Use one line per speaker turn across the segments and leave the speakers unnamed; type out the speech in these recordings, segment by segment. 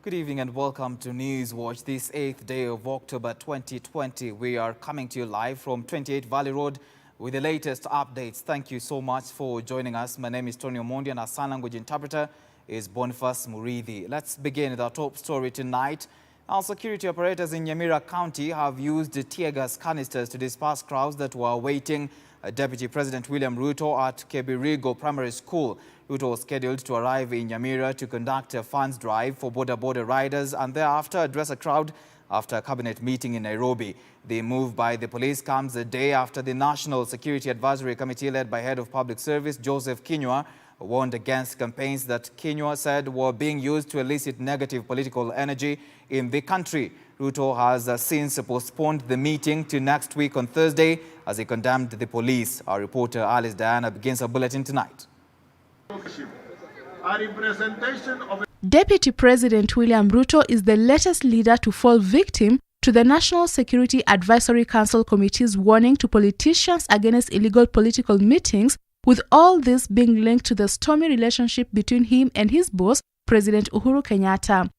Good evening and welcome to News Watch. This 8th day of October 2020. We are coming to you live from 28 Valley Road with the latest updates. Thank you so much for joining us. My name is Tonny Omondi and our sign language interpreter is Boniface Murithi. Let's begin with our top story tonight. Our security operators in Nyamira County have used tear gas canisters to disperse crowds that were awaiting Deputy President William Ruto at Kebirigo Primary School. Ruto was scheduled to arrive in Nyamira to conduct a funds drive for border riders and thereafter address a crowd after a cabinet meeting in Nairobi. The move by the police comes a day after the National Security Advisory Committee led by Head of Public Service Joseph Kinyua warned against campaigns that Kinyua said were being used to elicit negative political energy in the country. Ruto has since postponed the meeting to next week on Thursday as he condemned the police. Our reporter Alice Diana begins our bulletin tonight.
Deputy President William Ruto is the latest leader to fall victim to the National Security Advisory Council Committee's warning to politicians against illegal political meetings, with all this being linked to the stormy relationship between him and his boss, President Uhuru Kenyatta.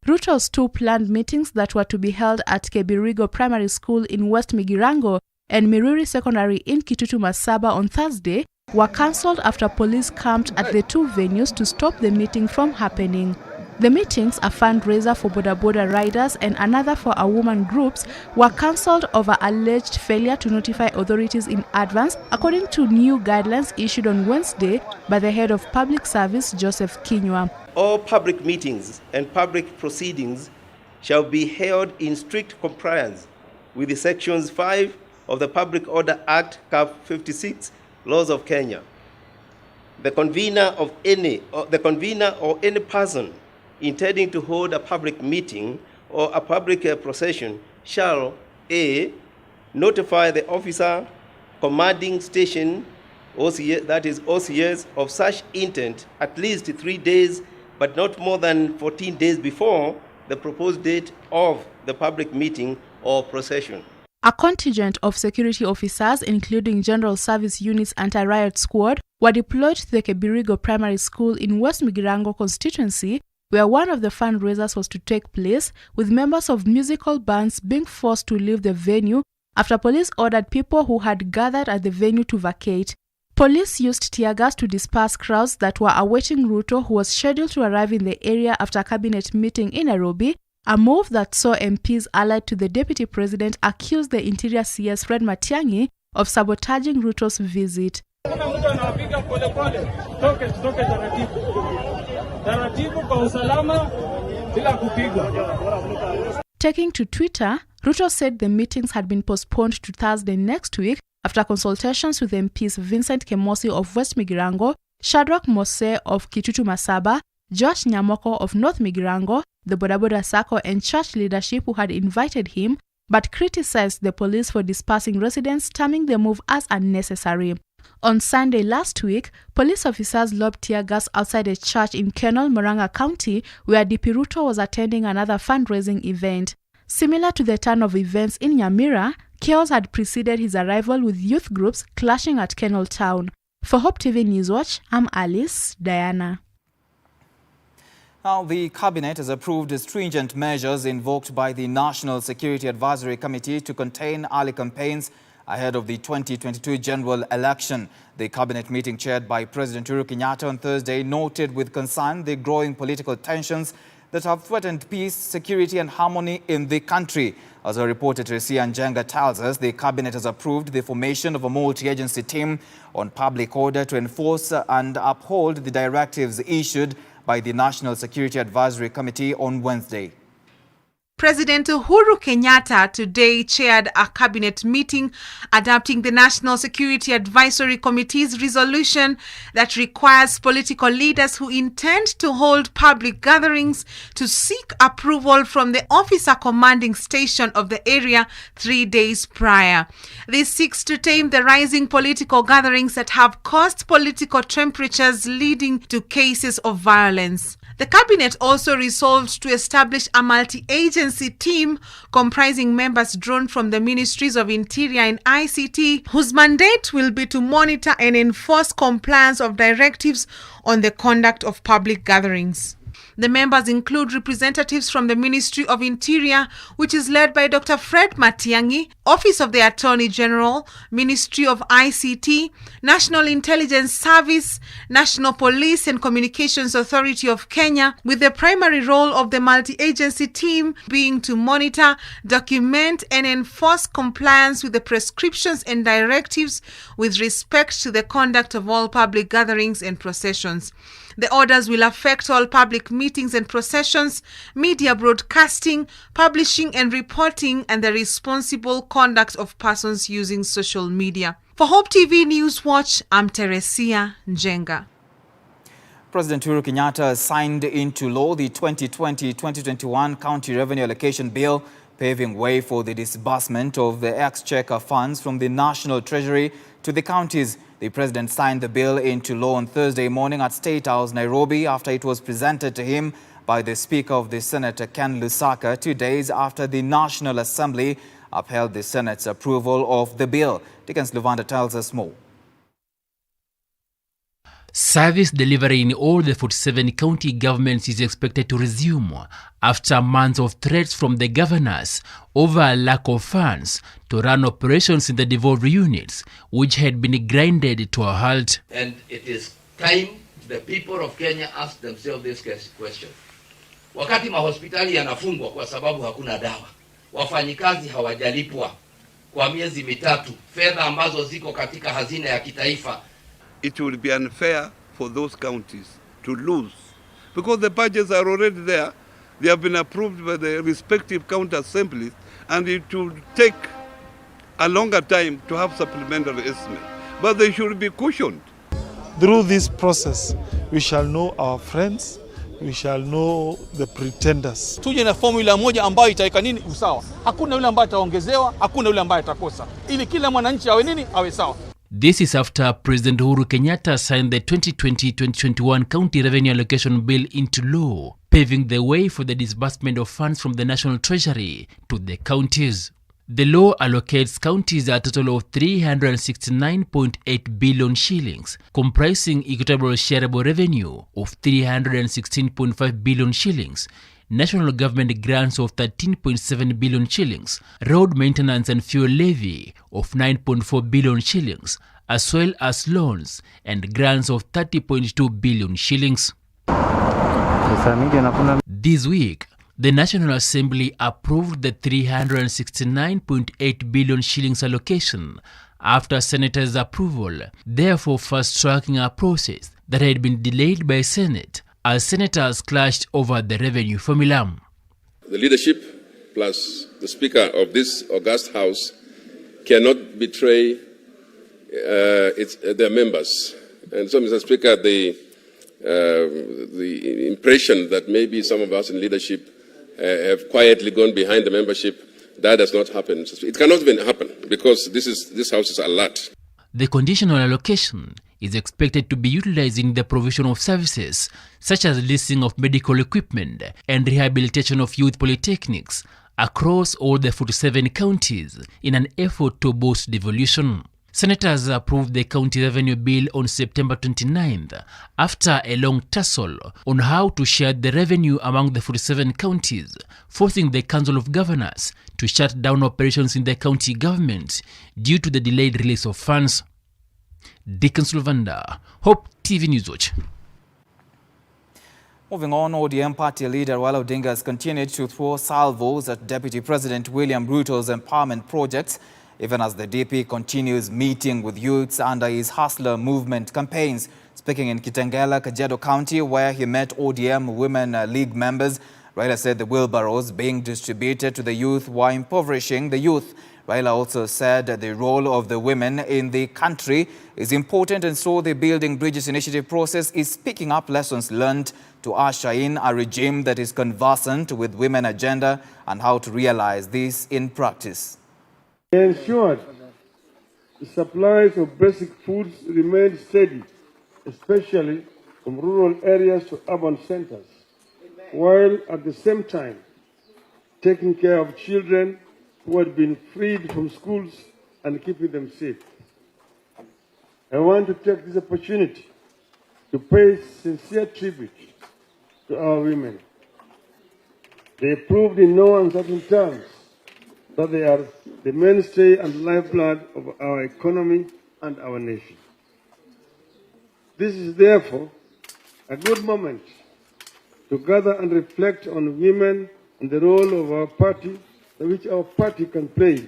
Ruto's two planned meetings that were to be held at Kebirigo Primary School in West Migirango and Miruri Secondary in Kitutu Masaba on Thursday were cancelled after police camped at the two venues to stop the meeting from happening. The meetings, a fundraiser for border riders and another for a woman groups, were cancelled over alleged failure to notify authorities in advance, according to new guidelines issued on Wednesday by the Head of Public Service, Joseph Kinyua.
All public meetings and public proceedings shall be held in strict compliance with the Sections 5 of the Public Order Act, Cap 56, Laws of Kenya. The convener or any person intending to hold a public meeting or a public procession shall A. notify the officer commanding station, OCS, that is OCS, of such intent at least 3 days, but not more than 14 days before the proposed date of the public meeting or procession.
A contingent of security officers, including General Service Unit's Anti-Riot Squad, were deployed to the Kebirigo Primary School in West Migirango constituency, where one of the fundraisers was to take place, with members of musical bands being forced to leave the venue after police ordered people who had gathered at the venue to vacate. Police used tear gas to disperse crowds that were awaiting Ruto, who was scheduled to arrive in the area after a cabinet meeting in Nairobi, a move that saw MPs allied to the Deputy President accuse the Interior CS Fred Matiang'i of sabotaging Ruto's visit. Taking to Twitter, Ruto said the meetings had been postponed to Thursday next week after consultations with MPs Vincent Kemosi of West Migirango, Shadrach Mose of Kitutu Masaba, Josh Nyamoko of North Migirango, the Bodaboda Sacco and church leadership who had invited him, but criticized the police for dispersing residents, terming the move as unnecessary. On Sunday last week, police officers lobbed tear gas outside a church in Kenol, Murang'a County, where DP Ruto was attending another fundraising event. Similar to the turn of events in Nyamira, chaos had preceded his arrival, with youth groups clashing at Kenol Town. For Hope TV Newswatch, I'm Alice Diana.
Now, the Cabinet has approved stringent measures invoked by the National Security Advisory Committee to contain early campaigns ahead of the 2022 general election. The Cabinet meeting chaired by President Uhuru Kenyatta on Thursday noted with concern the growing political tensions that have threatened peace, security and harmony in the country. As our reporter Teresia Njenga tells us, the Cabinet has approved the formation of a multi-agency team on public order to enforce and uphold the directives issued by the National Security Advisory Committee on Wednesday.
President Uhuru Kenyatta today chaired a cabinet meeting adopting the National Security Advisory Committee's resolution that requires political leaders who intend to hold public gatherings to seek approval from the officer commanding station of the area 3 days prior. This seeks to tame the rising political gatherings that have caused political temperatures leading to cases of violence. The cabinet also resolved to establish a multi-agency team comprising members drawn from the Ministries of Interior and ICT, whose mandate will be to monitor and enforce compliance of directives on the conduct of public gatherings. The members include representatives from the Ministry of Interior, which is led by Dr. Fred Matiang'i, Office of the Attorney General, Ministry of ICT, National Intelligence Service, National Police and Communications Authority of Kenya, with the primary role of the multi-agency team being to monitor, document and enforce compliance with the prescriptions and directives with respect to the conduct of all public gatherings and processions. The orders will affect all public meetings and processions, media broadcasting, publishing and reporting, and the responsible conduct of persons using social media. For Hope TV News Watch, I'm Teresia Njenga.
President Uhuru Kenyatta signed into law the 2020-2021 County Revenue Allocation Bill, paving way for the disbursement of the exchequer funds from the National Treasury to the counties. The president signed the bill into law on Thursday morning at State House, Nairobi, after it was presented to him by the Speaker of the Senate, Ken Lusaka, 2 days after the National Assembly upheld the Senate's approval of the bill. Dickens Luvanda tells us more.
Service delivery in all the 47 county governments is expected to resume after months of threats from the governors over a lack of funds to run operations in the devolved units, which had been grinded to a halt.
And it is time the people of Kenya ask themselves this question. Wakati mahospitali yanafungwa kwa sababu hakuna dawa, wafanyikazi hawajalipwa kwa miezi mitatu, fedha ambazo ziko katika hazina ya kitaifa,
it will be unfair for those counties to lose because the budgets are already there. They have been approved by the respective county assemblies, and it will take a longer time to have supplementary estimate. But they should be cushioned.
Through this process, we shall know our friends, we shall know the pretenders.
Tuje na formula moja ambayo itaweka nini usawa. Hakuna yule ambaye ataongezewa, hakuna yule ambaye atakosa. Ili kila mwananchi awe nini? Awe sawa.
This is after President Uhuru Kenyatta signed the 2020-2021 County Revenue Allocation Bill into law, paving the way for the disbursement of funds from the National Treasury to the counties. The law allocates counties a total of 369.8 billion shillings, comprising equitable shareable revenue of 316.5 billion shillings, national government grants of 13.7 billion shillings, road maintenance and fuel levy of 9.4 billion shillings, as well as loans and grants of 30.2 billion shillings. This week, the National Assembly approved the 369.8 billion shillings allocation after Senators' approval, therefore fast-tracking a process that had been delayed by Senate as Senators clashed over the revenue formula.
The leadership plus the Speaker of this august House cannot betray their members. And so, Mr. Speaker, the impression that maybe some of us in leadership have quietly gone behind the membership, that does not happen. It cannot even happen because this House is alert.
The conditional allocation is expected to be utilized in the provision of services such as leasing of medical equipment and rehabilitation of youth polytechnics across all the 47 counties in an effort to boost devolution. Senators approved the county revenue bill on September 29th after a long tussle on how to share the revenue among the 47 counties, forcing the Council of Governors to shut down operations in the county government due to the delayed release of funds. Dickens Luvanda, Hope TV News Watch.
Moving on, ODM party leader Raila Odinga has continued to throw salvos at Deputy President William Ruto's empowerment projects, even as the DP continues meeting with youths under his Hustler Movement campaigns. Speaking in Kitengela, Kajiado County, where he met ODM Women League members, Raila said the wheelbarrows being distributed to the youth were impoverishing the youth. Raila also said that the role of the women in the country is important, and so the Building Bridges initiative process is picking up lessons learned to usher in a regime that is conversant with women agenda and how to realize this in practice.
They ensured the supplies of basic foods remained steady, especially from rural areas to urban centers, while at the same time taking care of children who had been freed from schools and keeping them safe. I want to take this opportunity to pay sincere tribute to our women. They proved in no uncertain terms that they are the mainstay and lifeblood of our economy and our nation. This is therefore a good moment to gather and reflect on women and the role of our party, which our party can play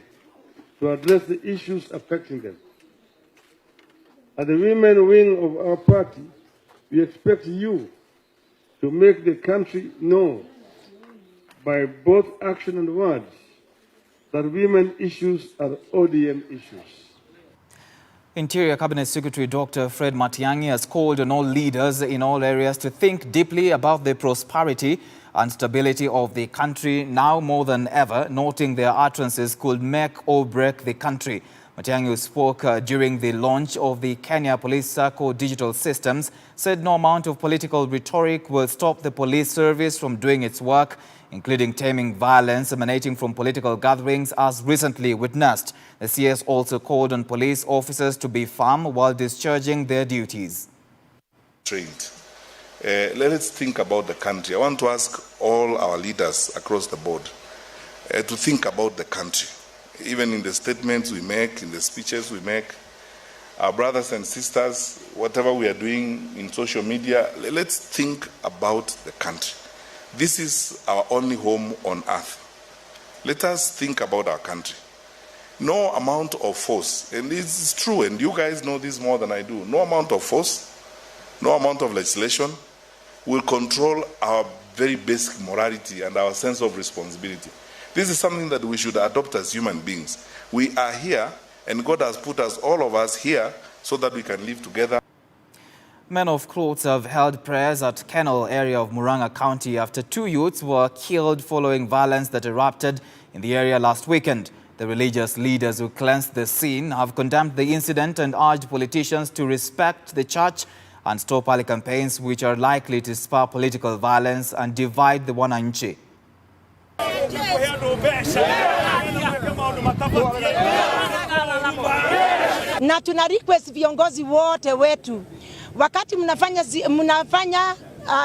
to address the issues affecting them. At the women wing of our party, we expect you to make the country know by both action and words that women issues are ODM issues.
Interior Cabinet Secretary Dr. Fred Matiang'i has called on all leaders in all areas to think deeply about the prosperity and stability of the country now more than ever, noting their utterances could make or break the country. Matiang'i, who spoke during the launch of the Kenya Police Circle digital systems, said no amount of political rhetoric will stop the police service from doing its work, including taming violence emanating from political gatherings as recently witnessed. The CS also called on police officers to be firm while discharging their duties.
Trained. Let's think about the country. I want to ask all our leaders across the board to think about the country. Even in the statements we make, in the speeches we make, our brothers and sisters, whatever we are doing in social media, let's think about the country. This is our only home on earth. Let us think about our country. No amount of force, and this is true, and you guys know this more than I do, no amount of force, no amount of legislation will control our very basic morality and our sense of responsibility. This is something that we should adopt as human beings. We are here, and God has put us, all of us, here so that we can live together.
Men of clothes have held prayers at Kennel area of Murang'a County after 2 youths were killed following violence that erupted in the area last weekend. The religious leaders who cleansed the scene have condemned the incident and urged politicians to respect the church and stop early campaigns which are likely to spur political violence and divide the wananchi.
Na tuna request viongozi wote wetu, wakati mnafanya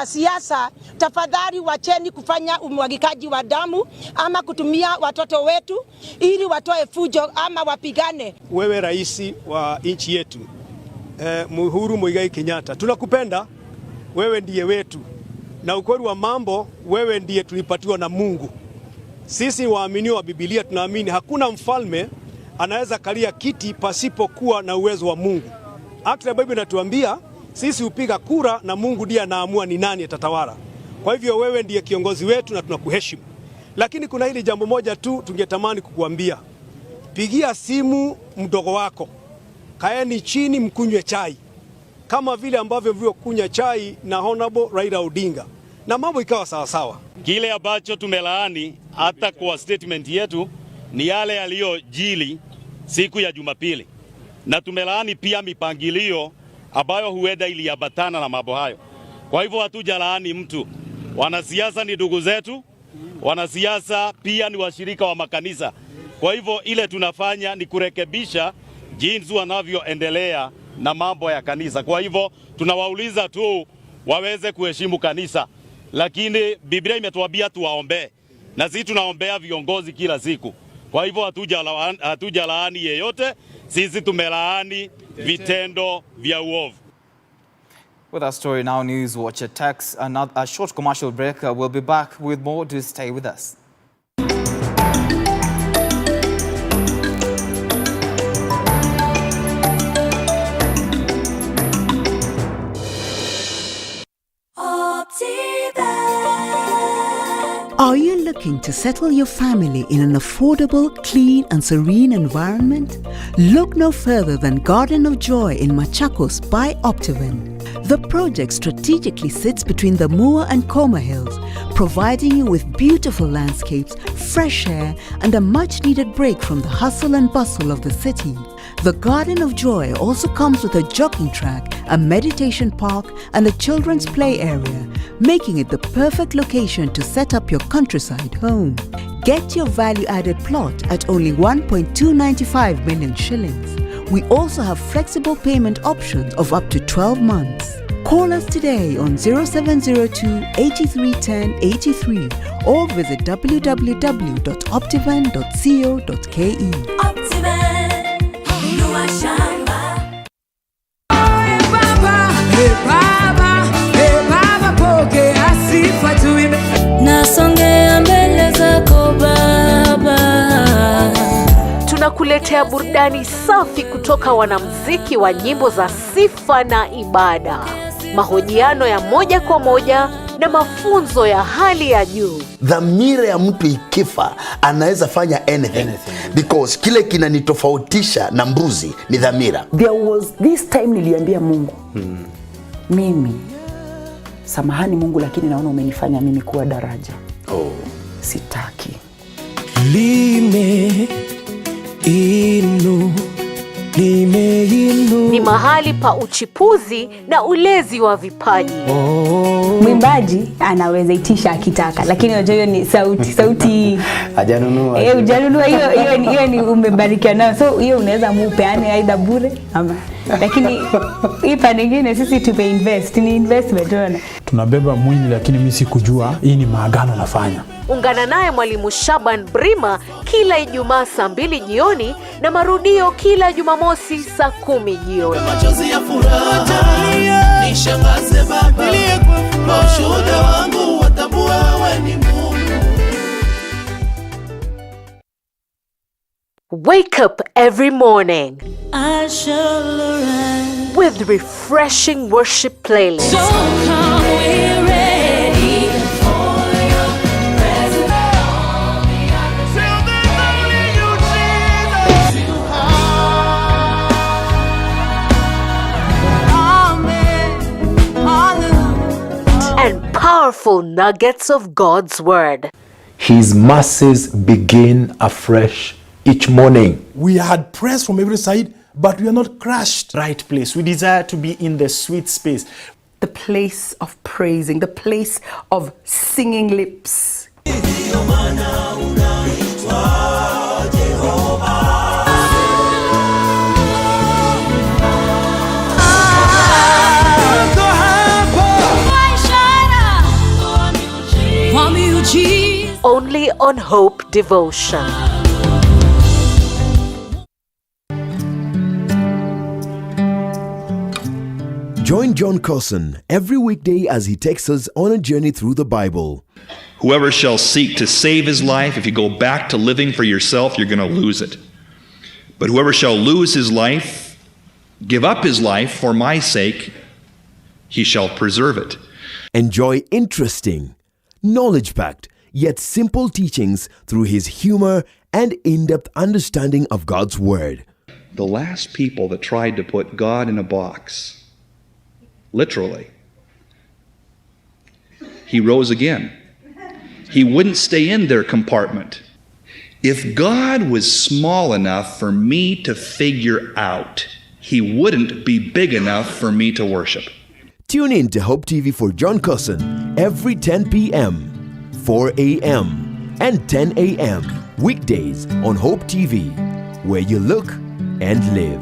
siasa, tafadhali wacheni kufanya umwagikaji wa damu ama kutumia watoto wetu ili watoe fujo ama wapigane.
Wewe rais wa nchi yetu, Uhuru Muigai Kenyatta, tunakupenda, wewe ndiye wetu, na ukweli wa mambo, wewe ndiye tulipatiwa na Mungu. Sisi waamini wa Biblia tunaamini hakuna mfalme anaweza kalia kiti pasipokuwa na uwezo wa Mungu. Hata Biblia inatuambia sisi upiga kura na Mungu ndiye anaamua ni nani atatawala. Kwa hivyo wewe ndiye kiongozi wetu na tunakuheshimu. Lakini kuna hili jambo moja tu tungetamani kukuambia. Pigia simu mdogo wako. Kaeni chini mkunywe chai. Kama vile ambavyo mlivyokunywa chai na Honorable Raila Odinga. Na mambo ikawa sawa sawa.
Kile ambacho tumelaani hata kwa statement yetu ni yale yaliyojili siku ya Jumapili. Na tumelaani pia mipangilio ambayo huenda iliambatana na mambo hayo. Kwa hivyo hatujalaani mtu. Wanasiasa ni ndugu zetu, wanasiasa pia ni washirika wa makanisa. Kwa hivyo ile tunafanya ni kurekebisha jinsi wanavyoendelea na mambo ya kanisa. Kwa hivyo tunawauliza tu waweze kuheshimu kanisa. Lakini Biblia imetuambia tuwaombee. Na sisi tunaombea viongozi kila siku. Kwa hivyo hatujalaani yeyote, sisi tumelaani vitendo vya uovu.
With our story now, News Watch takes a short commercial break. We'll be back with more. To stay with us.
Are you looking to settle your family in an affordable, clean and serene environment? Look no further than Garden of Joy in Machakos by Optiven. The project strategically sits between the Mua and Koma Hills, providing you with beautiful landscapes, fresh air and a much-needed break from the hustle and bustle of the city. The Garden of Joy also comes with a jogging track, a meditation park and a children's play area, making it the perfect location to set up your countryside home. Get your value-added plot at only 1.295 million shillings. We also have flexible payment options of up to 12 months. Call us today on 0702 8310 83 or visit www.optivan.co.ke.
Nasongea mbele zako Baba.
Tunakuletea burudani safi kutoka wanamuziki wa nyimbo za sifa na ibada, mahojiano ya moja kwa moja na mafunzo ya hali ya juu.
Dhamira ya mtu ikifa anaweza fanya anything. Because kile kinanitofautisha na mbuzi ni dhamira.
There was this time niliambia Mungu, mimi samahani Mungu, lakini naona umenifanya mimi kuwa daraja. Sitaki.
Ni mahali pa uchipuzi na ulezi wa vipaji.
Mwimbaji anaweza itisha akitaka, lakini unajua hiyo ni sauti
hajanunua.
Hujanunua, hiyo ni umebarikiwa nayo. So hiyo unaweza mupeane aidha bure ama, lakini ipa nyingine sisi tumeinvest, ni investment.
Tunabeba mwili, lakini mimi sikujua hii ni maagano nafanya.
Ungana naye Mwalimu Shaban Brima kila Ijumaa saa 2 jioni na marudio kila Jumamosi saa 10 jioni.
Machozi ya furaha nishangaze Baba, kwa ushuhuda wangu watambua wewe ni Mungu.
Wake up every morning
I shall arise
with refreshing worship playlists.
So come we're ready for your presence. Till there's only you, Jesus. Amen. Hallelujah.
And powerful nuggets of God's word.
His mercies begin afresh each morning.
We had press from every side, but we are not crushed. Right place. We desire to be in the sweet space.
The place of praising, the place of singing lips.
Only on Hope Devotion.
Join John Carson every weekday as he takes us on a journey through the Bible.
Whoever shall seek to save his life, if you go back to living for yourself, you're going to lose it. But whoever shall lose his life, give up his life for my sake, he shall preserve it.
Enjoy interesting, knowledge-packed, yet simple teachings through his humor and in-depth understanding of God's Word.
The last people that tried to put God in a box, literally, he rose again. He wouldn't stay in their compartment. If God was small enough for me to figure out, he wouldn't be big enough for me to worship.
Tune in to Hope TV for John Carson every 10 p.m., 4 a.m. and 10 a.m. weekdays on Hope TV, where you look and live.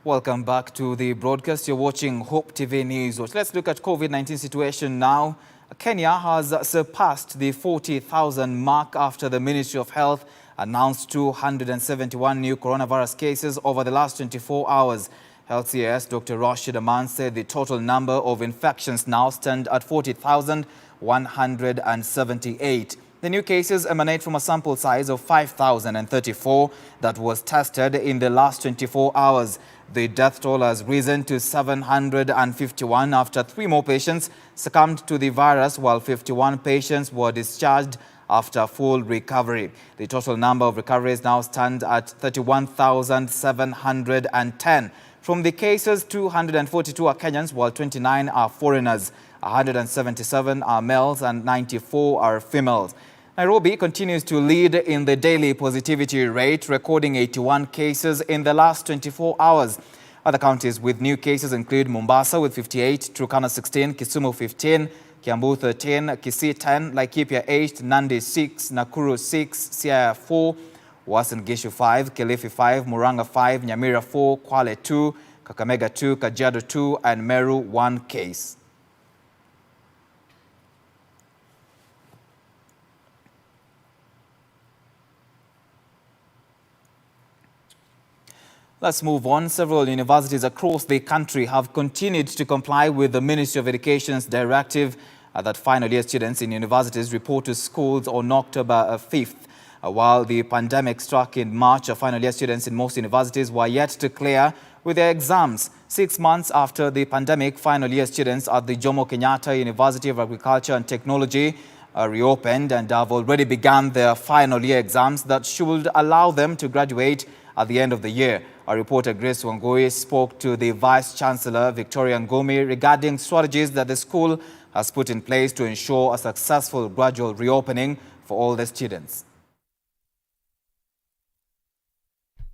Welcome back to the broadcast. You're watching Hope TV News Watch. Let's look at COVID-19 situation now. Kenya has surpassed the 40,000 mark after the Ministry of Health announced 271 new coronavirus cases over the last 24 hours. Health CS Dr. Rashid Aman said the total number of infections now stand at 40,178. The new cases emanate from a sample size of 5,034 that was tested in the last 24 hours. The death toll has risen to 751 after 3 more patients succumbed to the virus, while 51 patients were discharged after full recovery. The total number of recoveries now stands at 31,710. From the cases, 242 are Kenyans, while 29 are foreigners. 177 are males and 94 are females. Nairobi continues to lead in the daily positivity rate, recording 81 cases in the last 24 hours. Other counties with new cases include Mombasa with 58, Turkana 16, Kisumu 15, Kiambu 13, Kisii 10, Laikipia 8, Nandi 6, Nakuru 6, Siaya 4, Uasin Gishu 5, Kilifi 5, Murang'a 5, Nyamira 4, Kwale 2, Kakamega 2, Kajiado 2, and Meru 1 case. Let's move on. Several universities across the country have continued to comply with the Ministry of Education's directive that final year students in universities report to schools on October 5th. While the pandemic struck in March, final year students in most universities were yet to clear with their exams. 6 months after the pandemic, final year students at the Jomo Kenyatta University of Agriculture and Technology reopened and have already begun their final year exams that should allow them to graduate at the end of the year. Our reporter Grace Wangui spoke to the Vice-Chancellor Victoria Ngumi regarding strategies that the school has put in place to ensure a successful gradual reopening for all the students.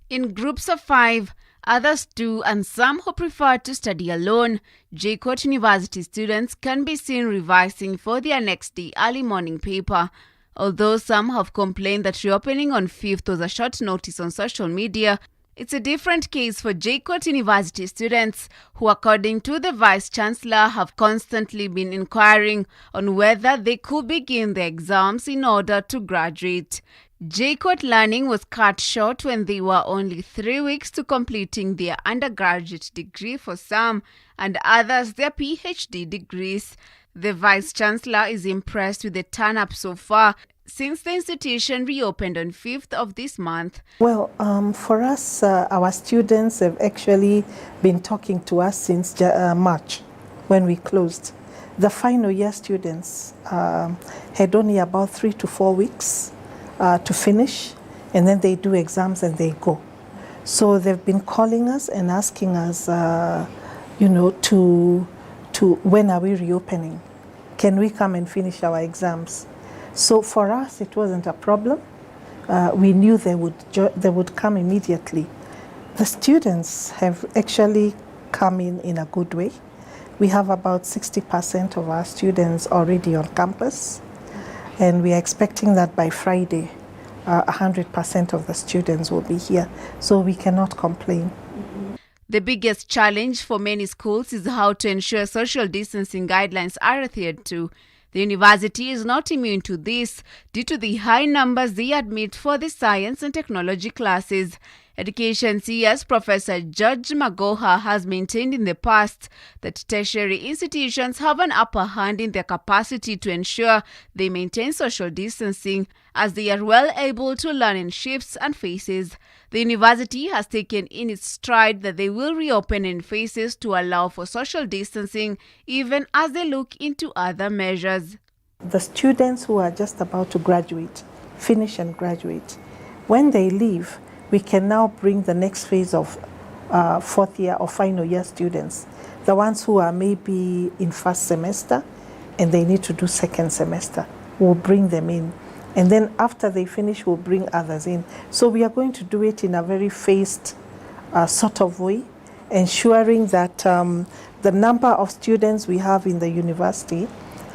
In groups of 5, others 2, and some who prefer to study alone, JKUAT University students can be seen revising for their next day early morning paper. Although some have complained that reopening on 5th was a short notice on social media, it's a different case for JKUAT University students who, according to the Vice-Chancellor, have constantly been inquiring on whether they could begin their exams in order to graduate. JKUAT learning was cut short when they were only 3 weeks to completing their undergraduate degree for some, and others their PhD degrees. The Vice-Chancellor is impressed with the turn-up so far since the institution reopened on 5th of this month.
Well, for us, our students have actually been talking to us since March when we closed. The final year students had only about 3 to 4 weeks to finish, and then they do exams and they go. So they've been calling us and asking us, to when are we reopening? Can we come and finish our exams? So for us, it wasn't a problem. We knew they would come immediately. The students have actually come in a good way. We have about 60% of our students already on campus, and we are expecting that by Friday, 100% of the students will be here. So we cannot complain.
The biggest challenge for many schools is how to ensure social distancing guidelines are adhered to. The university is not immune to this due to the high numbers they admit for the science and technology classes. Education CS Professor George Magoha has maintained in the past that tertiary institutions have an upper hand in their capacity to ensure they maintain social distancing, as they are well able to learn in shifts and phases. The university has taken in its stride that they will reopen in phases to allow for social distancing, even as they look into other measures.
The students who are just about to graduate, finish and graduate, when they leave, we can now bring the next phase of fourth year or final year students, the ones who are maybe in first semester and they need to do second semester. We'll bring them in. And then after they finish, we'll bring others in. So we are going to do it in a very phased sort of way, ensuring that the number of students we have in the university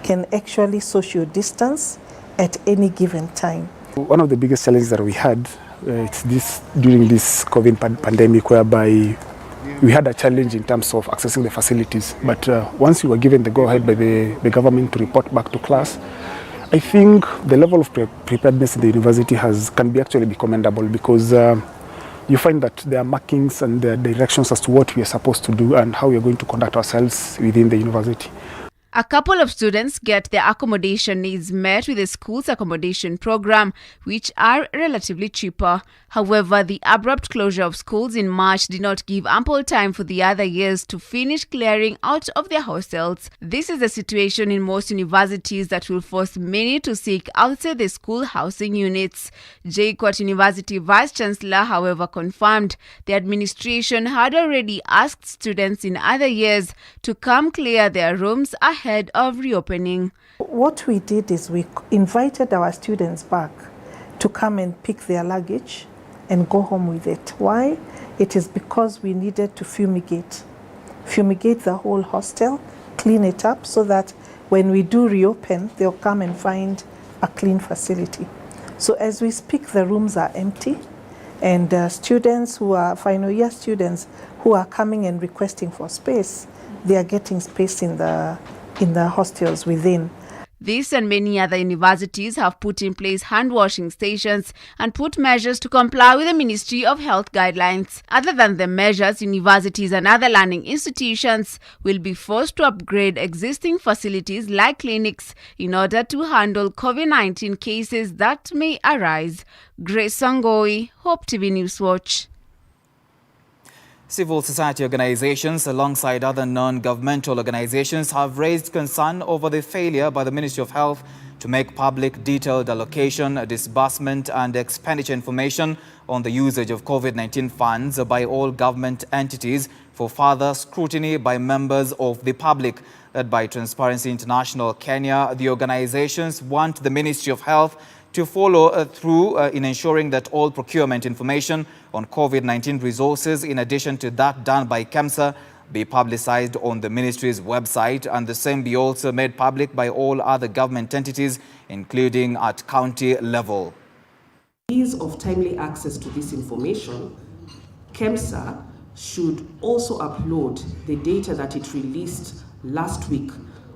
can actually social distance at any given time.
One of the biggest challenges that we had it's during this COVID pandemic, whereby we had a challenge in terms of accessing the facilities. But once we were given the go-ahead by the government to report back to class, I think the level of preparedness in the university can actually be commendable, because you find that there are markings and there are directions as to what we are supposed to do and how we are going to conduct ourselves within the university.
A couple of students get their accommodation needs met with the school's accommodation program, which are relatively cheaper. However, the abrupt closure of schools in March did not give ample time for the other years to finish clearing out of their hostels. This is the situation in most universities that will force many to seek outside the school housing units. JKUAT University Vice Chancellor, however, confirmed the administration had already asked students in other years to come clear their rooms ahead of reopening.
What we did is we invited our students back to come and pick their luggage and go home with it. Why? It is because we needed to fumigate the whole hostel, clean it up so that when we do reopen, they'll come and find a clean facility. So as we speak, the rooms are empty, and students who are final year students who are coming and requesting for space, they are getting space in the hostels within.
This and many other universities have put in place hand-washing stations and put measures to comply with the Ministry of Health guidelines. Other than the measures, universities and other learning institutions will be forced to upgrade existing facilities like clinics in order to handle COVID-19 cases that may arise. Grace Sangoi, Hope TV News Watch.
Civil society organizations alongside other non-governmental organizations have raised concern over the failure by the Ministry of Health to make public detailed allocation, disbursement and expenditure information on the usage of COVID-19 funds by all government entities for further scrutiny by members of the public. Led by Transparency International Kenya, the organizations want the Ministry of Health to follow through in ensuring that all procurement information on COVID-19 resources, in addition to that done by KEMSA, be publicized on the ministry's website, and the same be also made public by all other government entities, including at county level.
Ease of timely access to this information, KEMSA should also upload the data that it released last week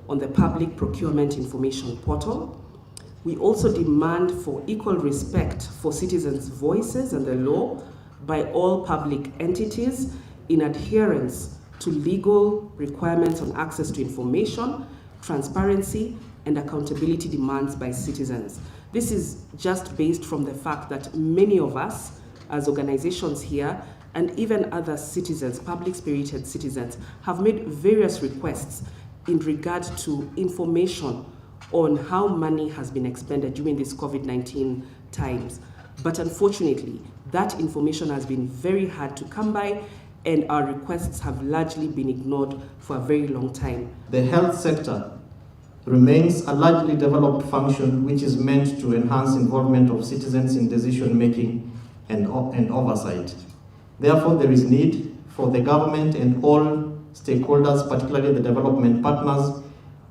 on the Public Procurement Information Portal. We also demand for equal respect for citizens' voices and the law by all public entities in adherence to legal requirements on access to information, transparency, and accountability demands by citizens. This is just based from the fact that many of us as organizations here and even other citizens, public-spirited citizens, have made various requests in regard to information on how money has been expended during these COVID-19 times. But unfortunately, that information has been very hard to come by, and our requests have largely been ignored for a very long time.
The health sector remains a largely developed function which is meant to enhance involvement of citizens in decision-making and oversight. Therefore, there is need for the government and all stakeholders, particularly the development partners,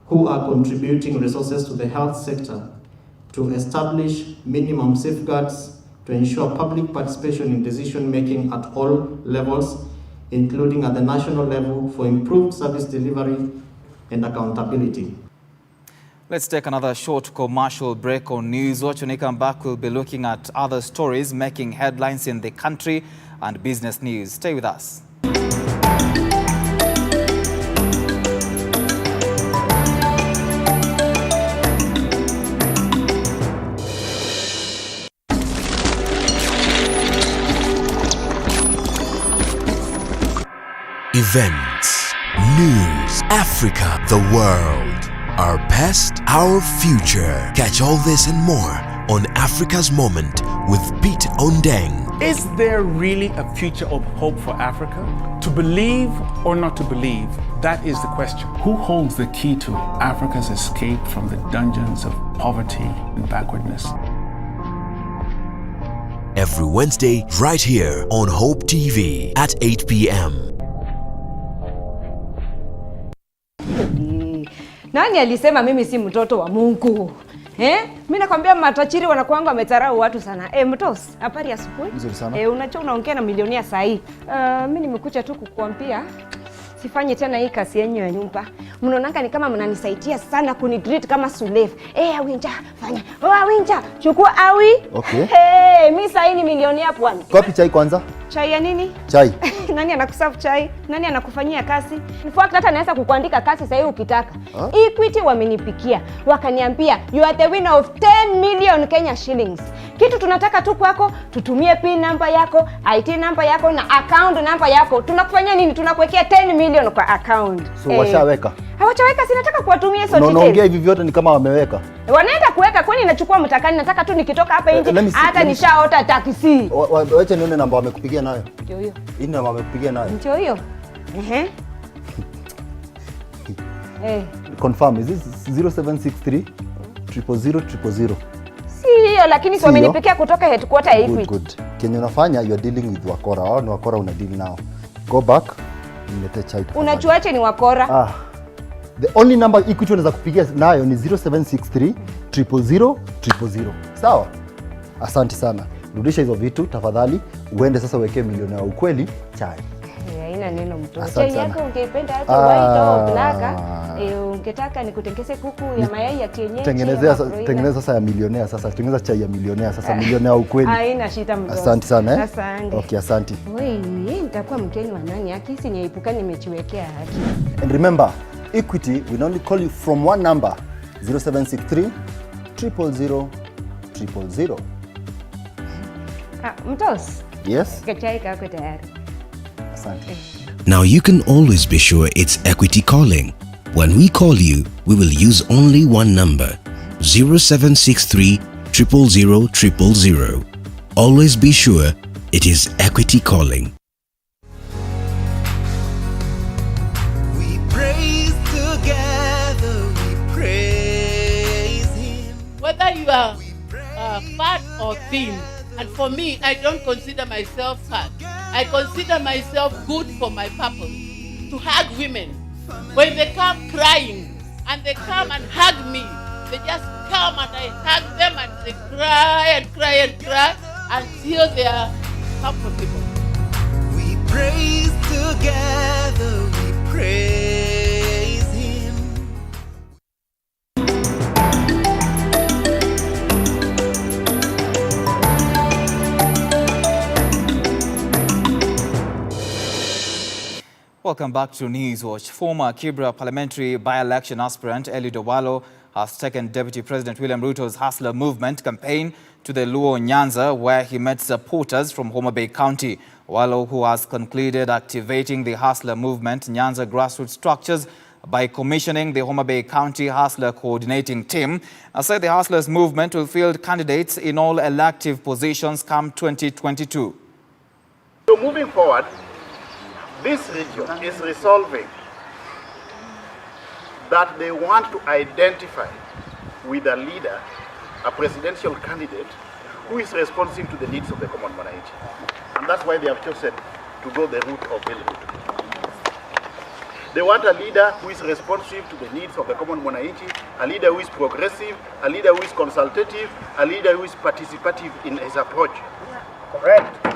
who are contributing resources to the health sector, to establish minimum safeguards to ensure public participation in decision-making at all levels, including at the national level, for improved service delivery and accountability.
Let's take another short commercial break on News Watch. When we come back, we'll be looking at other stories making headlines in the country and business news. Stay with us.
Events, news, Africa, the world, our past, our future. Catch all this and more on Africa's Moment with Pete Ondeng.
Is there really a future of hope for Africa? To believe or not to believe, that is the question. Who holds the key to Africa's escape from the dungeons of poverty and backwardness?
Every Wednesday, right here on Hope TV at 8 p.m.
Nani alisema mimi si mtoto wa Mungu? Mimi nakwambia matajiri wanakuanga wametarau watu sana. Mtos, habari asubuhi?
Nzuri sana.
Unacho unaongea na milionia saa hii. Mimi nimekuja tu kukuambia sifanye tena hii kazi yenyu ya nyumba. Mnaonanga ni kama mnanisaidia sana kunitreat kama slave. Awinja, fanya. Awinja, chukua awi.
Okay.
Mimi sasa ni milionea bwana.
Kopi chai kwanza.
Chai ya nini?
Chai.
Nani anakuserve chai? Nani anakufanyia kazi? In fact hata naweza kukuandika kazi sasa hivi ukitaka. Equity wamenipikia. Wakaniambia you are the winner of 10 million Kenya shillings. Kitu tunataka tu kwako, tutumie PIN number yako, IT number yako na account number yako. Tunakufanyia nini? Tunakuwekea 10 million kwa account.
So washaweka.
Hawachaweka, si nataka kuwatumia hizo details.
Unaongea hivi vyote ni kama wameweka.
Wanaenda kuweka, kwani nachukua mtakani, nataka tu nikitoka hapa nje hata nishaota taksi.
Wacha nione namba wamekupigia nayo.
Ndio hiyo.
Hii namba wamekupigia nayo.
Ndio hiyo.
Confirm, is this 0763 000
Si hiyo, lakini si wamenipikia kutoka headquarter ya Equity.
Good. Kenya unafanya, you are dealing with wakora. Wao ni wakora una deal nao. Go back, nilete chai.
Unajuaje ni wakora?
The only number Equity unaweza kupigia nayo ni 0763 000. Sawa? Asante sana. Rudisha hizo vitu tafadhali. Uende sasa uwekee milioni ya ukweli chai.
Haina neno mtoto. Chai yako ungeipenda hata white au black. Ungetaka nikutengeze kuku ya mayai ya kienyeji.
Tengeneza sasa ya milionea sasa. Tengeneza chai ya milionea sasa. Milionea ukweli.
Haina shida mtoto.
Asante sana
Asante.
Okay, asante.
Wewe, nitakuwa mkeni wa nani? Haki si niepuka nimechiwekea haki.
And remember, Equity will only call you from one number, 0763 000.
Mtos.
Yes.
Kachai kako tayari.
Asante.
Now you can always be sure it's Equity calling. When we call you, we will use only one number, 0763 000. Always be sure it is Equity calling.
We praise together, we praise Him.
Whether you are fat or thin, and for me, I don't consider myself fat. I consider myself good for my purpose, to hug women. When they come crying, and they come and hug me, they just come and I hug them and they cry and cry and cry until they are comfortable.
We praise together, we praise Him.
Welcome back to Newswatch. Former Kibra parliamentary by-election aspirant Eli Dowalo has taken Deputy President William Ruto's Hustler Movement campaign to the Luo Nyanza, where he met supporters from Homa Bay County. Dowalo, who has concluded activating the Hustler Movement Nyanza grassroots structures by commissioning the Homa Bay County Hustler Coordinating Team, said the Hustlers Movement will field candidates in all elective positions come 2022.
So moving forward, this region is resolving that they want to identify with a leader, a presidential candidate, who is responsive to the needs of the common mwananchi. And that's why they have chosen to go the route of Bill Ruto. They want a leader who is responsive to the needs of the common mwananchi, a leader who is progressive, a leader who is consultative, a leader who is participative in his approach. Correct.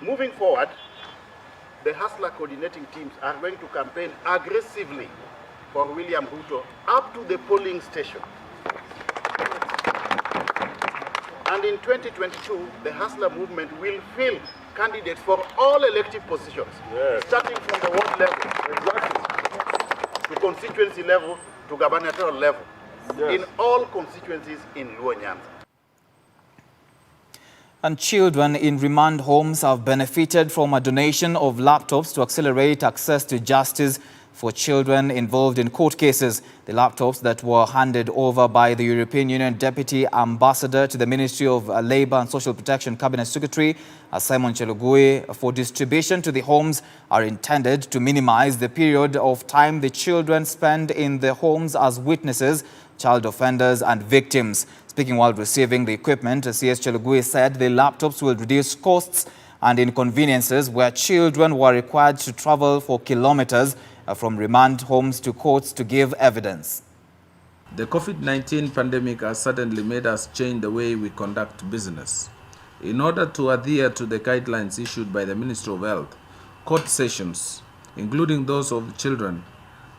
Moving forward, the Hustler coordinating teams are going to campaign aggressively for William Ruto up to the polling station. And in 2022, the Hustler movement will field candidates for all elective positions, starting from the ward level, to constituency level, to gubernatorial level, in all constituencies in Luo Nyanza.
And children in remand homes have benefited from a donation of laptops to accelerate access to justice for children involved in court cases. The laptops that were handed over by the European Union Deputy Ambassador to the Ministry of Labour and Social Protection Cabinet Secretary Simon Chelugui for distribution to the homes are intended to minimize the period of time the children spend in the homes as witnesses, child offenders and victims. Speaking while receiving the equipment, CS Chelugui said the laptops will reduce costs and inconveniences where children were required to travel for kilometers from remand homes to courts to give evidence.
The COVID-19 pandemic has suddenly made us change the way we conduct business. In order to adhere to the guidelines issued by the Ministry of Health, court sessions, including those of children,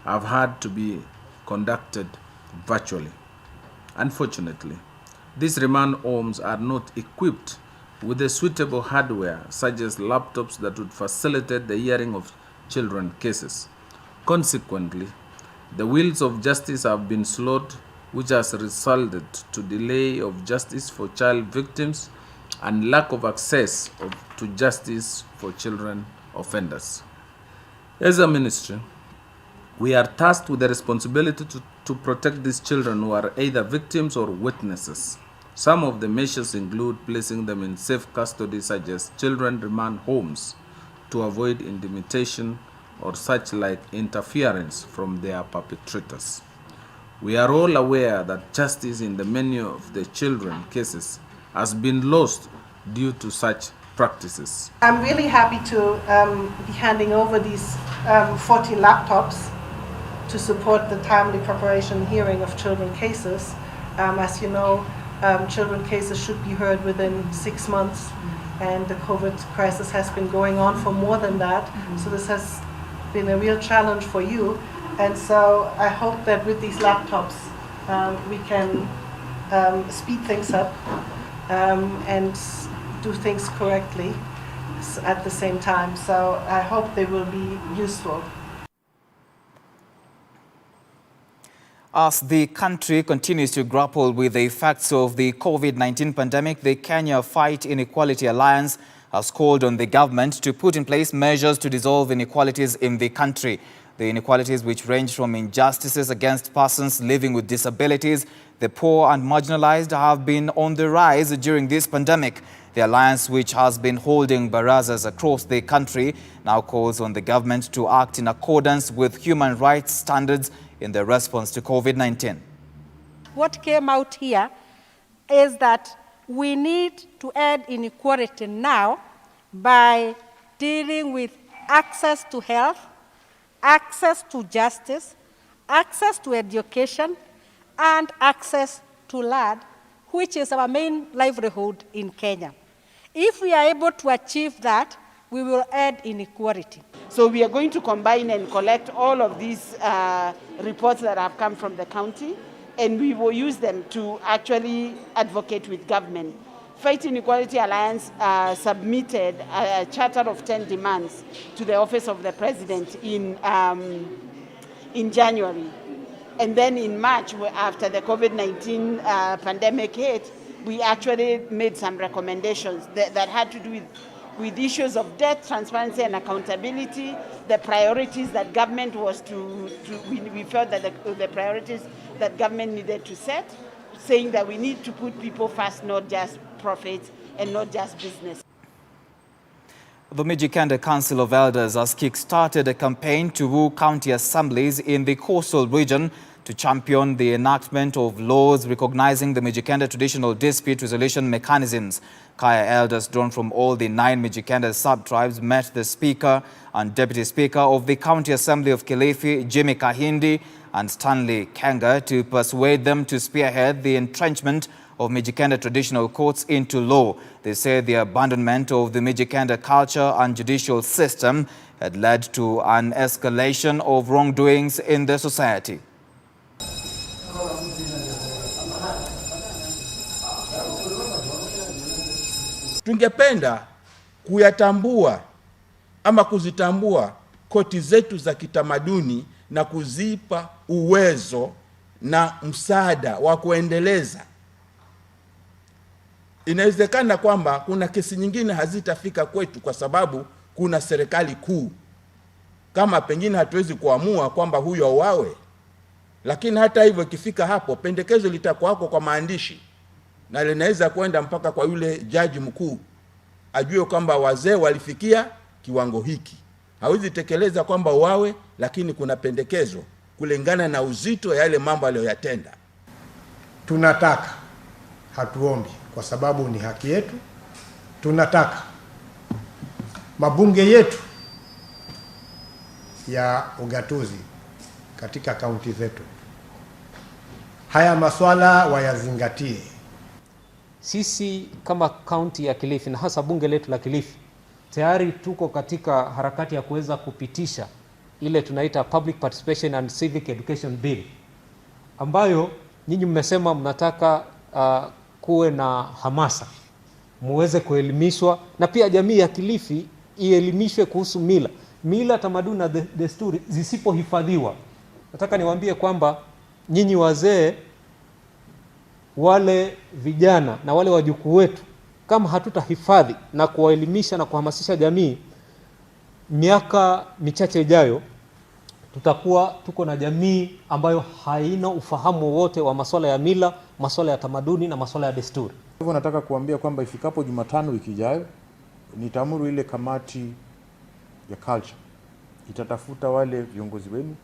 have had to be conducted virtually. Unfortunately, these remand homes are not equipped with the suitable hardware such as laptops that would facilitate the hearing of children cases. Consequently, the wheels of justice have been slowed, which has resulted to delay of justice for child victims and lack of access to justice for children offenders. As a ministry, we are tasked with the responsibility to protect these children who are either victims or witnesses. Some of the measures include placing them in safe custody, such as children remand homes, to avoid intimidation or such like interference from their perpetrators. We are all aware that justice in the many of the children cases has been lost due to such practices.
I'm really happy to be handing over these 40 laptops to support the timely preparation and hearing of children cases. As you know, children cases should be heard within 6 months, and the COVID crisis has been going on for more than that. So this has been a real challenge for you. And so I hope that with these laptops, we can speed things up and do things correctly at the same time. So I hope they will be useful.
As the country continues to grapple with the effects of the COVID-19 pandemic, the Kenya Fight Inequality Alliance has called on the government to put in place measures to dissolve inequalities in the country. The inequalities, which range from injustices against persons living with disabilities, the poor and marginalized, have been on the rise during this pandemic. The alliance, which has been holding barazas across the country, now calls on the government to act in accordance with human rights standards in the response to COVID-19.
What came out here is that we need to end inequality now by dealing with access to health, access to justice, access to education, and access to land, which is our main livelihood in Kenya. If we are able to achieve that, we will end inequality.
So we are going to combine and collect all of these reports that have come from the county, and we will use them to actually advocate with government. Fight Inequality Alliance submitted a charter of 10 demands to the Office of the President in January. And then in March, after the COVID-19 pandemic hit, we actually made some recommendations that had to do with issues of debt, transparency and accountability, the priorities that government was we felt that the priorities that government needed to set, saying that we need to put people first, not just profits and not just business.
The Mijikenda Council of Elders has kick-started a campaign to woo county assemblies in the coastal region to champion the enactment of laws recognizing the Mijikenda traditional dispute resolution mechanisms. Kaya elders drawn from all the 9 Mijikenda sub-tribes met the Speaker and Deputy Speaker of the County Assembly of Kilifi, Jimmy Kahindi, and Stanley Kenga to persuade them to spearhead the entrenchment of Mijikenda traditional courts into law. They say the abandonment of the Mijikenda culture and judicial system had led to an escalation of wrongdoings in the society.
Tungependa kuyatambua ama kuzitambua koti zetu za kitamaduni na kuzipa uwezo na msaada wa kuendeleza. Inawezekana kwamba kuna kesi nyingine hazitafika kwetu kwa sababu kuna serikali kuu. Kama pengine hatuwezi kuamua kwamba huyo auawe. Lakini hata hivyo ikifika hapo, pendekezo litakuwa kwa maandishi na linaweza kwenda mpaka kwa yule jaji mkuu ajue kwamba wazee walifikia kiwango hiki. Hawezi tekeleza kwamba wawe, lakini kuna pendekezo kulingana na uzito ya yale mambo aliyoyatenda.
Tunataka, hatuombi kwa sababu ni haki yetu. Tunataka mabunge yetu ya ugatuzi katika kaunti zetu haya maswala wayazingatie.
Sisi kama kaunti ya Kilifi na hasa bunge letu la Kilifi
tayari tuko katika harakati ya kuweza kupitisha ile tunaita Public Participation and Civic Education Bill, ambayo nyinyi mmesema mnataka kuwe na hamasa, muweze kuelimishwa, na pia jamii ya Kilifi ielimishwe kuhusu mila, tamaduni na desturi zisipohifadhiwa. Nataka niwaambie kwamba nyinyi wazee, wale vijana na wale wajukuu wetu, kama hatutahifadhi na kuwaelimisha na kuhamasisha jamii, miaka michache ijayo tutakuwa tuko na jamii ambayo haina ufahamu wote wa masuala ya mila, masuala ya tamaduni na masuala ya desturi.
Hivyo nataka kuambia kwamba ifikapo Jumatano wiki ijayo, nitaamuru ile kamati ya culture itatafuta wale viongozi wenu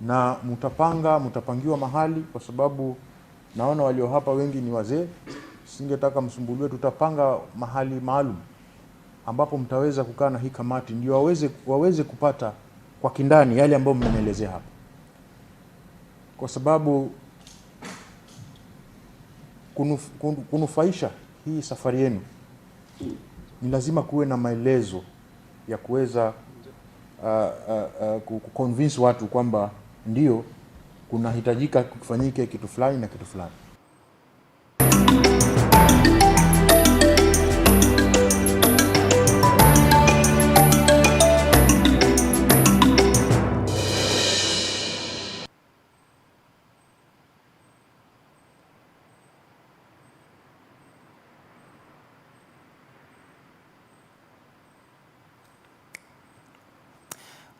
na mtapangiwa mahali, kwa sababu naona walio hapa wengi ni wazee. Singetaka msumbuliwe. Tutapanga mahali maalum ambapo mtaweza kukaa na hii kamati, ndio waweze kupata kwa kindani yale ambayo mmenielezea hapa, kwa sababu kunufaisha hii safari yenu ni lazima kuwe na maelezo ya kuweza kuconvince watu kwamba ndio kunahitajika kufanyike kitu fulani na kitu fulani.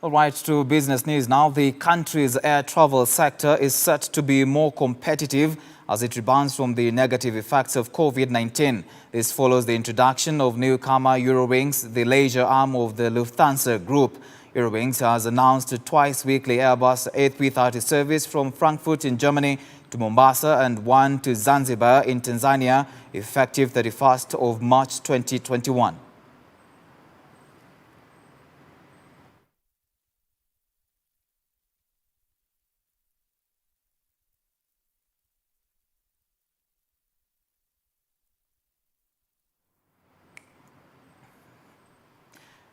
All right, to business news now. The country's air travel sector is set to be more competitive as it rebounds from the negative effects of COVID-19. This follows the introduction of newcomer Eurowings, the leisure arm of the Lufthansa Group. Eurowings has announced a twice-weekly Airbus A330 service from Frankfurt in Germany to Mombasa and one to Zanzibar in Tanzania, effective 31st of March 2021.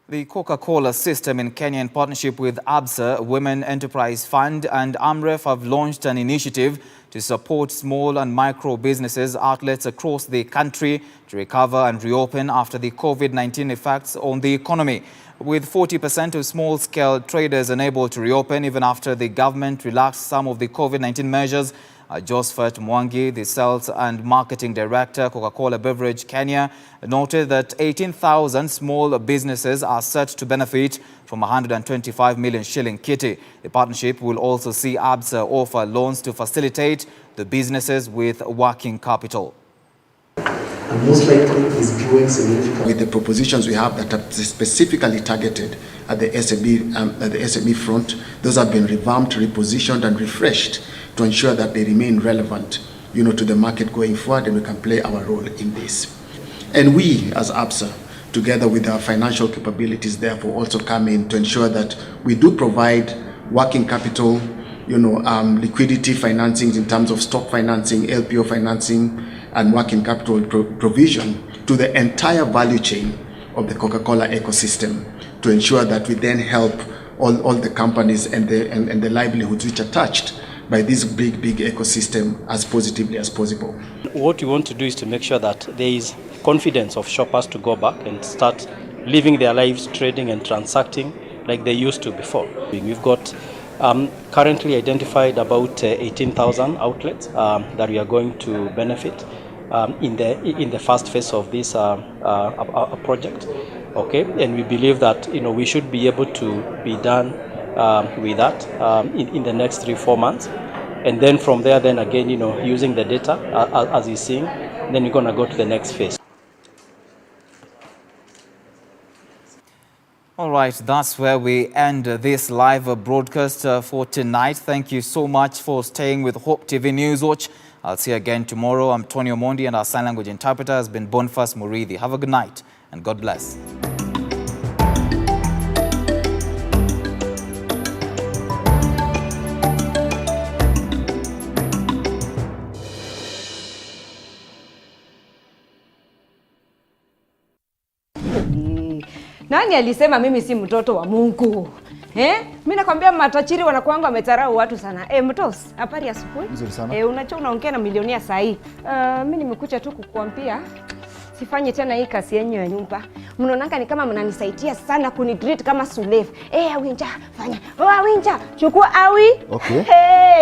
The Coca-Cola system in Kenya, in partnership with ABSA, Women Enterprise Fund and AMREF, have launched an initiative to support small and micro businesses outlets across the country to recover and reopen after the COVID-19 effects on the economy. With 40% of small-scale traders unable to reopen even after the government relaxed some of the COVID-19 measures, Josephat Mwangi, the Sales and Marketing Director, Coca-Cola Beverage Kenya, noted that 18,000 small businesses are set to benefit from 125 million shilling kitty. The partnership will also see ABSA offer loans to facilitate the businesses with working capital.
And most likely is growing significantly. With the propositions we have that are specifically targeted at the SME front, those have been revamped, repositioned and refreshed to ensure that they remain relevant, to the market going forward, and we can play our role in this. And we, as ABSA, together with our financial capabilities, therefore, also come in to ensure that we do provide working capital, liquidity financing in terms of stock financing, LPO financing, and working capital provision to the entire value chain of the Coca-Cola ecosystem to ensure that we then help all the companies and the livelihoods which are touched by this big ecosystem as positively as possible.
What we want to do is to make sure that there is confidence of shoppers to go back and start living their lives, trading and transacting like they used to before. We've got currently identified about 18,000 outlets that we are going to benefit in the first phase of this project. Okay, and we believe that we should be able to be done with that in the next 3-4 months, and then from there, then again, using the data as you're seeing, then we're going to go to the next phase.
All right, that's where we end this live broadcast for tonight. Thank you so much for staying with Hope TV News Watch. I'll see you again tomorrow. I'm Tonny Omondi, and our sign language interpreter has been Boniface Murithi. Have a good night and God bless.
Nani alisema mimi si mtoto wa Mungu? Mimi nakwambia matajiri wanakuanga wametarau watu sana. Mtos, habari ya asubuhi?
Nzuri sana.
Unachua unaongea na milionia saa hii. Mimi nimekuja tu kukuambia sifanye tena hii kazi yenyu ya nyumba. Mnaonanga ni kama mnanisaidia sana kunitreat kama slave. Awinja, fanya. Awinja, chukua awi.
Okay.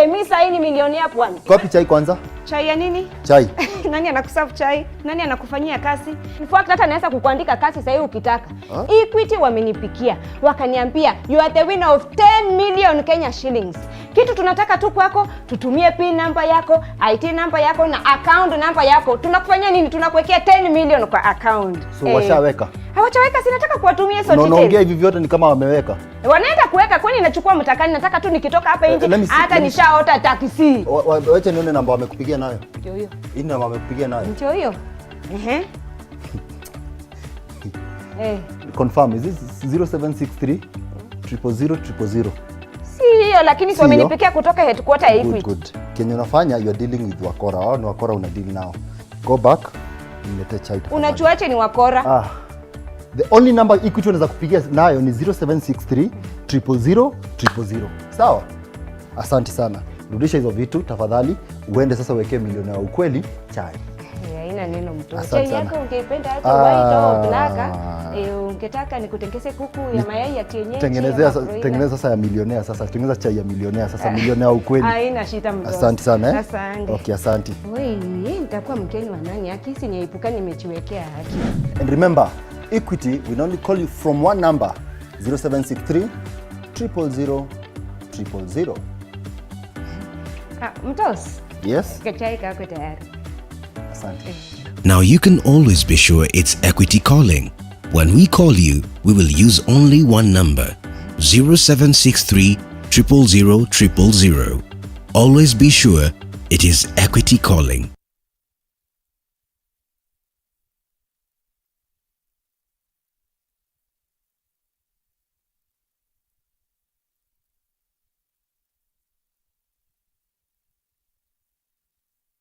Mimi saa hii ni milionia bwana.
Kopi chai kwanza.
Chai ya nini?
Chai.
Nani anakuserve chai? Nani anakufanyia kazi? In fact hata naweza kukuandika kazi sasa hivi ukitaka. Equity wamenipikia. Wakaniambia you are the winner of 10 million Kenya shillings. Kitu tunataka tu kwako, tutumie PIN number yako, IT number yako na account number yako. Tunakufanyia nini? Tunakuwekea 10 million kwa account.
So washaweka.
Hawachaweka, sinataka kuwatumia hizo details.
Unaongea hivi vyote ni kama wameweka.
Wanaenda kuweka, kwani nachukua mtakani, nataka tu nikitoka hapa nje hata nishaota taxi.
Wacha nione namba wamekupigia nayo.
Ndio hiyo.
Hii namba wamekupigia nayo.
Ndio hiyo.
Confirm, is this 0763 000
Si hiyo, lakini si wamenipikia kutoka headquarter ya Equity.
Good. Kenya unafanya, you are dealing with wakora. Wao ni wakora una deal nao. Go back. Nilete chai.
Unachuache ni wakora.
The only number Equity unaweza kupigia nayo ni 0763 000. Sawa? Asante sana. Rudisha hizo vitu tafadhali. Uende sasa uwekee milioni ya ukweli chai.
Haina neno mtu.
Asante
Chai yako ungependa hata white au black. Ungetaka nikutengeze kuku ya mayai ya kienyeji.
Tengeneza sasa ya milionea sasa. Tengeneza chai ya milionea sasa. Milionea wa ukweli.
Haina shida mtu.
Asante sana.
Asante.
Okay, asante.
Wewe, nitakuwa mkeni wa nani? Akisi niepuka nimechiwekea haki.
And remember, Equity will only call you from one number, 0763 000.
Mtos.
Yes.
Kachai kako tayari.
Asante.
Now you can always be sure it's Equity calling. When we call you, we will use only one number, 0763 000. Always be sure it is Equity calling.